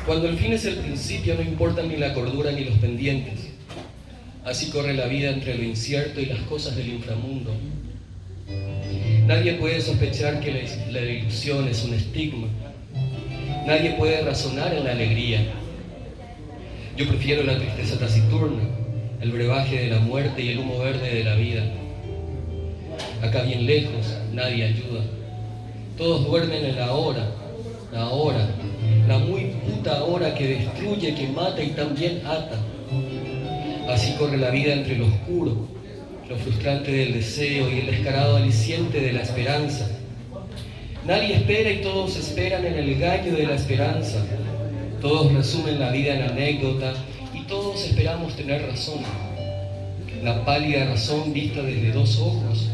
Cuando el fin es el principio, no importan ni la cordura ni los pendientes. Así corre la vida entre lo incierto y las cosas del inframundo. Nadie puede sospechar que la ilusión es un estigma. Nadie puede razonar en la alegría. Yo prefiero la tristeza taciturna, el brebaje de la muerte y el humo verde de la vida. Acá bien lejos, nadie ayuda. Todos duermen en la hora, la muy puta hora que destruye, que mata y también ata. Así corre la vida entre lo oscuro, lo frustrante del deseo y el descarado aliciente de la esperanza. Nadie espera y todos esperan en el gallo de la esperanza. Todos resumen la vida en anécdota y todos esperamos tener razón. La pálida razón vista desde dos ojos,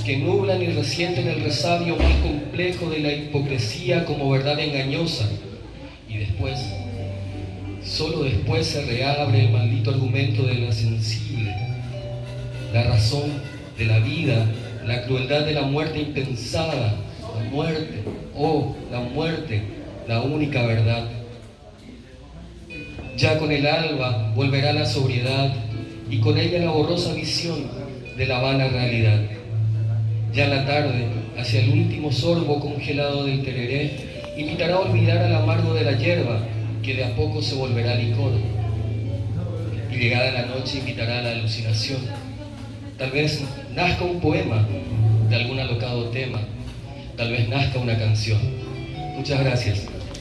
que nublan y resienten el resabio más complejo de la hipocresía como verdad engañosa. Y después, solo después se reabre el maldito argumento de la sensible, la razón de la vida, la crueldad de la muerte impensada, la muerte, oh, la muerte, la única verdad. Ya con el alba volverá la sobriedad y con ella la borrosa visión de la vana realidad. Ya en la tarde, hacia el último sorbo congelado del tereré, invitará a olvidar al amargo de la hierba, que de a poco se volverá licor. Y llegada la noche invitará a la alucinación. Tal vez nazca un poema de algún alocado tema, tal vez nazca una canción. Muchas gracias.